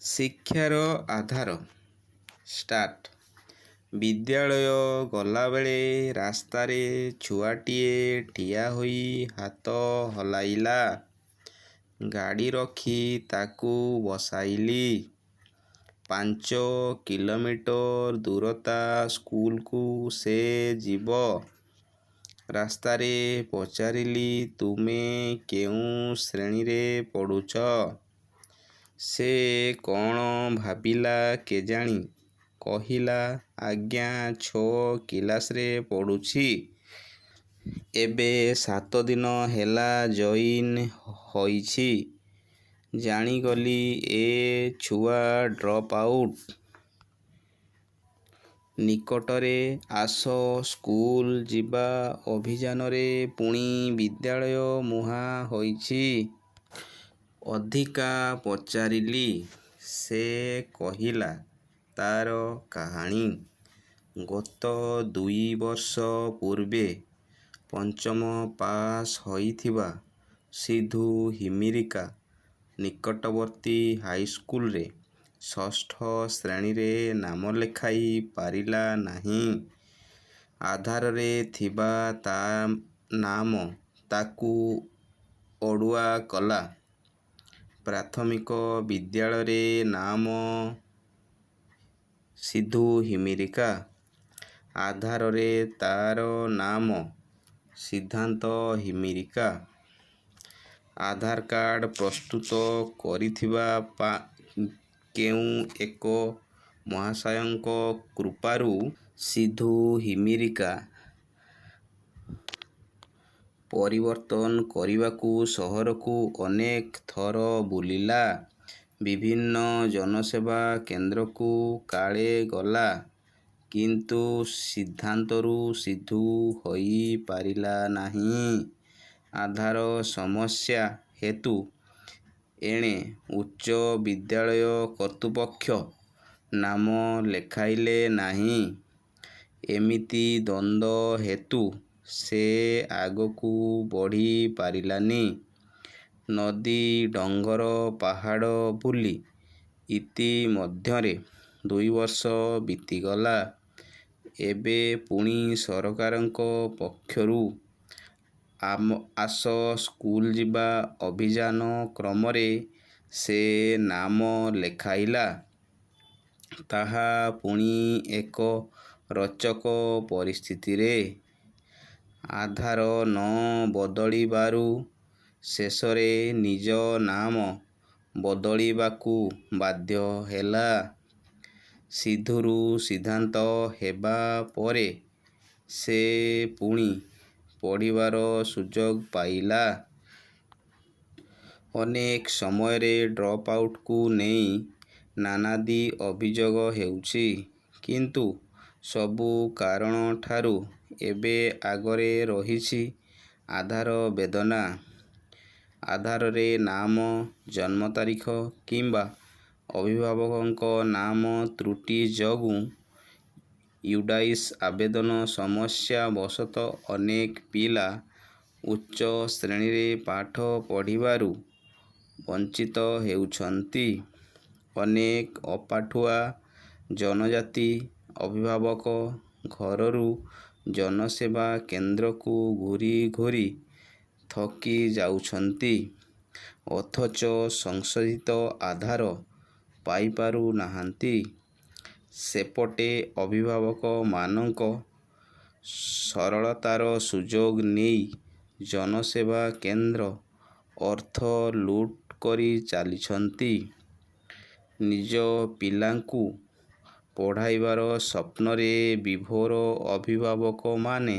ଶିକ୍ଷାର ଆଧାର ଷ୍ଟାର୍ଟ। ବିଦ୍ୟାଳୟ ଗଲାବେଳେ ରାସ୍ତାରେ ଛୁଆଟିଏ ଠିଆ ହୋଇ ହାତ ହଲାଇଲା। ଗାଡ଼ି ରଖି ତାକୁ ବସାଇଲି। 5 କିଲୋମିଟର ଦୂରତା ସ୍କୁଲକୁ ସେ ଯିବ। ରାସ୍ତାରେ ପଚାରିଲି, ତୁମେ କେଉଁ ଶ୍ରେଣୀରେ ପଢ଼ୁଛ? ସେ କ'ଣ ଭାବିଲା କେଜାଣି, କହିଲା, ଆଜ୍ଞା 6 କିଲାସରେ ପଢ଼ୁଛି। ଏବେ 7 ଦିନ ହେଲା ଜଏନ୍ ହୋଇଛି। ଜାଣିଗଲି ଏ ଛୁଆ ଡ୍ରପ୍ ଆଉଟ୍। ନିକଟରେ ଆସ ସ୍କୁଲ ଯିବା ଅଭିଯାନରେ ପୁଣି ବିଦ୍ୟାଳୟ ମୁହାଁ ହୋଇଛି। ଅଧିକା ପଚାରିଲି। ସେ କହିଲା ତା'ର କାହାଣୀ। ଗତ 2 ବର୍ଷ ପୂର୍ବେ ପଞ୍ଚମ ପାସ୍ ହୋଇଥିବା ସିଧୁ ହିମିରିକା ନିକଟବର୍ତ୍ତୀ ହାଇସ୍କୁଲରେ ଷଷ୍ଠ ଶ୍ରେଣୀରେ ନାମ ଲେଖାଇ ପାରିଲା ନାହିଁ। ଆଧାରରେ ଥିବା ତା' ନାମ ତାକୁ ଅଡ଼ୁଆ କଲା। ପ୍ରାଥମିକ ବିଦ୍ୟାଳୟରେ ନାମ ସିଧୁ ହିମିରିକା। ଆଧାରରେ ତା'ର ନାମ ସିଦ୍ଧାନ୍ତ ହିମିରିକା। ଆଧାର କାର୍ଡ଼ ପ୍ରସ୍ତୁତ କରିଥିବା କେଉଁ ଏକ ମହାଶୟଙ୍କ କୃପାରୁ ସିଧୁ ହିମିରିକା ପରିବର୍ତ୍ତନ କରିବାକୁ ସହରକୁ ଅନେକ ଥର ବୁଲିଲା। ବିଭିନ୍ନ ଜନସେବା କେନ୍ଦ୍ରକୁ କାଳେ ଗଲା। କିନ୍ତୁ ସିଦ୍ଧାନ୍ତରୁ ସିଧୁ ହୋଇପାରିଲା ନାହିଁ। ଆଧାର ସମସ୍ୟା ହେତୁ ଏଣେ ଉଚ୍ଚ ବିଦ୍ୟାଳୟ କର୍ତ୍ତୃପକ୍ଷ ନାମ ଲେଖାଇଲେ ନାହିଁ। ଏମିତି ଦ୍ୱନ୍ଦ୍ୱ ହେତୁ ସେ ଆଗକୁ ବଢ଼ି ପାରିଲାନି। ନଦୀ, ଡଙ୍ଗର, ପାହାଡ଼ ବୁଲି ଇତିମଧ୍ୟରେ 2 ବର୍ଷ ବିତିଗଲା। ଏବେ ପୁଣି ସରକାରଙ୍କ ପକ୍ଷରୁ ଆସ ସ୍କୁଲ ଯିବା ଅଭିଯାନ କ୍ରମରେ ସେ ନାମ ଲେଖାଇଲା। ତାହା ପୁଣି ଏକ ରୋଚକ ପରିସ୍ଥିତିରେ। ଆଧାର ନ ବଦଳିବାରୁ ଶେଷରେ ନିଜ ନାମ ବଦଳିବାକୁ ବାଧ୍ୟ ହେଲା। ସିଧୁରୁ ସିଦ୍ଧାନ୍ତ ହେବା ପରେ ସେ ପୁଣି ପଢ଼ିବାର ସୁଯୋଗ ପାଇଲା। ଅନେକ ସମୟରେ ଡ୍ରପ୍ ଆଉଟ୍କୁ ନେଇ ନାନାଦି ଅଭିଯୋଗ ହେଉଛି। କିନ୍ତୁ ସବୁ କାରଣଠାରୁ ଏବେ ଆଗରେ ରହିଛି ଆଧାର ବେଦନା। ଆଧାରରେ ନାମ, ଜନ୍ମ ତାରିଖ କିମ୍ବା ଅଭିଭାବକଙ୍କ ନାମ ତ୍ରୁଟି ଯୋଗୁଁ ୟୁଡାଇସ୍ ଆବେଦନ ସମସ୍ୟା ବଶତଃ ଅନେକ ପିଲା ଉଚ୍ଚ ଶ୍ରେଣୀରେ ପାଠ ପଢ଼ିବାରୁ ବଞ୍ଚିତ ହେଉଛନ୍ତି। ଅନେକ ଅପାଠୁଆ ଜନଜାତି ଅଭିଭାବକ ଘରରୁ ଜନସେବା କେନ୍ଦ୍ରକୁ ଘୂରି ଘୂରି ଥକି ଯାଉଛନ୍ତି। ଅଥଚ ସଂଶୋଧିତ ଆଧାର ପାଇପାରୁ ନାହାନ୍ତି। ସେପଟେ ଅଭିଭାବକମାନଙ୍କ ସରଳତାର ସୁଯୋଗ ନେଇ ଜନସେବା କେନ୍ଦ୍ର ଅର୍ଥ ଲୁଟ୍ କରି ଚାଲିଛନ୍ତି। ନିଜ ପିଲାଙ୍କୁ ପଢ଼ାଇବାର ସ୍ୱପ୍ନରେ ବିଭୋର ଅଭିଭାବକମାନେ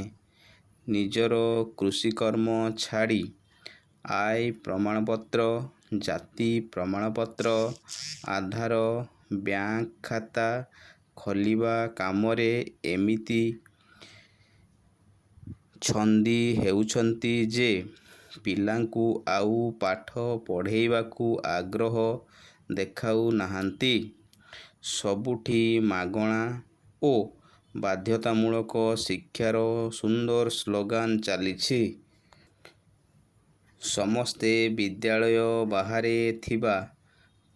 ନିଜର କୃଷିକର୍ମ ଛାଡ଼ି ଆୟ ପ୍ରମାଣପତ୍ର, ଜାତି ପ୍ରମାଣପତ୍ର, ଆଧାର, ବ୍ୟାଙ୍କ ଖାତା ଖୋଲିବା କାମରେ ଏମିତି ଛନ୍ଦି ହେଉଛନ୍ତି ଯେ ପିଲାଙ୍କୁ ଆଉ ପାଠ ପଢ଼େଇବାକୁ ଆଗ୍ରହ ଦେଖାଉ ନାହାନ୍ତି। ସବୁଠି ମାଗଣା ଓ ବାଧ୍ୟତାମୂଳକ ଶିକ୍ଷାର ସୁନ୍ଦର ସ୍ଲୋଗାନ ଚାଲିଛି। ସମସ୍ତେ ବିଦ୍ୟାଳୟ ବାହାରେ ଥିବା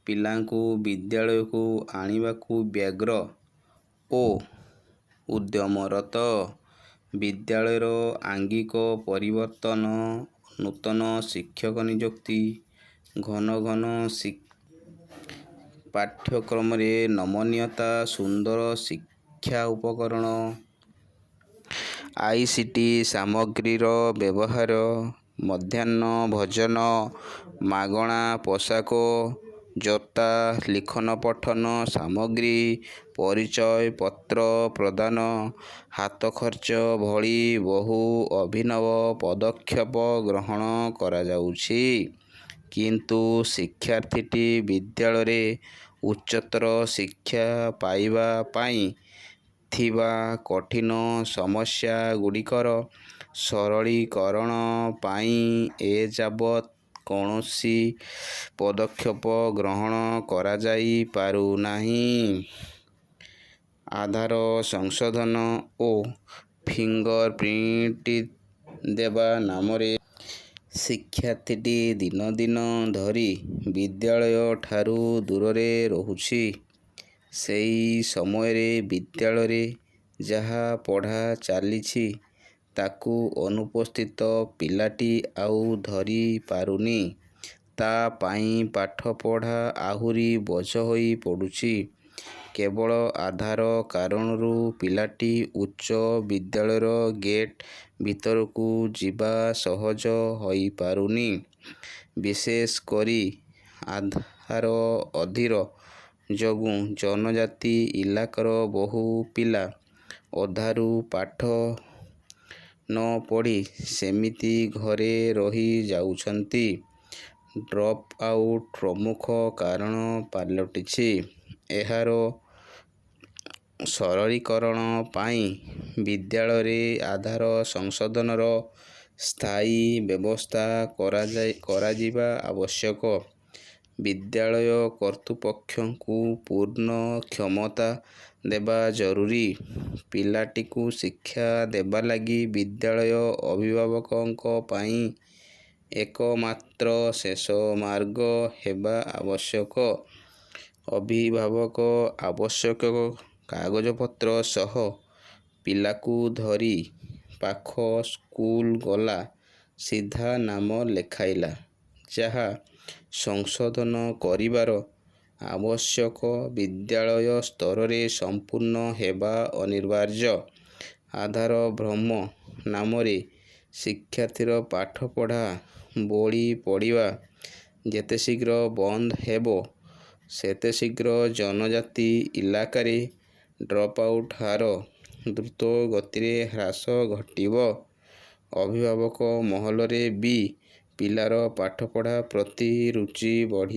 ପିଲାଙ୍କୁ ବିଦ୍ୟାଳୟକୁ ଆଣିବାକୁ ବ୍ୟଗ୍ର ଓ ଉଦ୍ୟମରତ। ବିଦ୍ୟାଳୟର ଆଙ୍ଗିକ ପରିବର୍ତ୍ତନ, ନୂତନ ଶିକ୍ଷକ ନିଯୁକ୍ତି, ଘନ ଘନ ପାଠ୍ୟକ୍ରମରେ ନମନୀୟତା, ସୁନ୍ଦର ଶିକ୍ଷା ଉପକରଣ, ICT ସାମଗ୍ରୀର ବ୍ୟବହାର, ମଧ୍ୟାହ୍ନ ଭୋଜନ, ମାଗଣା ପୋଷାକ, ଜୋତା, ଲିଖନ ପଠନ ସାମଗ୍ରୀ, ପରିଚୟ ପତ୍ର ପ୍ରଦାନ, ହାତ ଖର୍ଚ୍ଚ ଭଳି ବହୁ ଅଭିନବ ପଦକ୍ଷେପ ଗ୍ରହଣ କରାଯାଉଛି। କିନ୍ତୁ ଶିକ୍ଷାର୍ଥୀଟି ବିଦ୍ୟାଳୟରେ ଉଚ୍ଚତର ଶିକ୍ଷା ପାଇବା ପାଇଁ ଥିବା କଠିନ ସମସ୍ୟାଗୁଡ଼ିକର ସରଳୀକରଣ ପାଇଁ ଏଯାବତ୍ କୌଣସି ପଦକ୍ଷେପ ଗ୍ରହଣ କରାଯାଇ ପାରୁନାହିଁ। ଆଧାର ସଂଶୋଧନ ଓ ଫିଙ୍ଗର ପ୍ରିଣ୍ଟ ଦେବା ନାମରେ ଶିକ୍ଷାର୍ଥୀଟି ଦିନ ଦିନ ଧରି ବିଦ୍ୟାଳୟଠାରୁ ଦୂରରେ ରହୁଛି। ସେହି ସମୟରେ ବିଦ୍ୟାଳୟରେ ଯାହା ପଢ଼ା ଚାଲିଛି ତାକୁ ଅନୁପସ୍ଥିତ ପିଲାଟି ଆଉ ଧରି ପାରୁନି। ତା ପାଇଁ ପାଠପଢ଼ା ଆହୁରି ବୋଝ ହୋଇ ପଡ଼ୁଛି। କେବଳ ଆଧାର କାରଣରୁ ପିଲାଟି ଉଚ୍ଚ ବିଦ୍ୟାଳୟର ଗେଟ୍ ଭିତରକୁ ଯିବା ସହଜ ହୋଇପାରୁନି। ବିଶେଷ କରି ଆଧାର ଅଧୀର ଯୋଗୁଁ ଜନଜାତି ଇଲାକାର ବହୁ ପିଲା ଅଧାରୁ ପାଠ ନ ପଢ଼ି ସେମିତି ଘରେ ରହି ଯାଉଛନ୍ତି। ଡ୍ରପ୍ ଆଉଟ୍ ପ୍ରମୁଖ କାରଣ ପାଲଟିଛି। ଏହାର ସରଳୀକରଣ ପାଇଁ ବିଦ୍ୟାଳୟରେ ଆଧାର ସଂଶୋଧନର ସ୍ଥାୟୀ ବ୍ୟବସ୍ଥା କରାଯିବା ଆବଶ୍ୟକ। ବିଦ୍ୟାଳୟ କର୍ତ୍ତୃପକ୍ଷଙ୍କୁ ପୂର୍ଣ୍ଣ କ୍ଷମତା ଦେବା ଜରୁରୀ। ପିଲାଟିକୁ ଶିକ୍ଷା ଦେବା ଲାଗି ବିଦ୍ୟାଳୟ ଅଭିଭାବକଙ୍କ ପାଇଁ ଏକମାତ୍ର ଶେଷ ମାର୍ଗ ହେବା ଆବଶ୍ୟକ। ଅଭିଭାବକ ଆବଶ୍ୟକ କାଗଜପତ୍ର ସହ ପିଲାକୁ ଧରି ପାଖ ସ୍କୁଲ ଗଲା, ସିଧା ନାମ ଲେଖାଇଲା। ଯାହା ସଂଶୋଧନ କରିବାର ଆବଶ୍ୟକ ବିଦ୍ୟାଳୟ ସ୍ତରରେ ସମ୍ପୂର୍ଣ୍ଣ ହେବା ଅନିବାର୍ଯ୍ୟ। ଆଧାର ଭ୍ରମ ନାମରେ ଶିକ୍ଷାର୍ଥୀର ପାଠପଢ଼ା ବଳି ପଡ଼ିବା ଯେତେ ଶୀଘ୍ର ବନ୍ଦ ହେବ, ସେତେ ଶୀଘ୍ର ଜନଜାତି ଇଲାକାରେ ଡ୍ରପ୍ ଆଉଟ୍ ହାର ଦ୍ରୁତ ଗତିରେ ହ୍ରାସ ଘଟିବ। ଅଭିଭାବକ ମହଲରେ ବି ପିଲାର ପାଠପଢ଼ା ପ୍ରତି ରୁଚି ବଢ଼ିବ।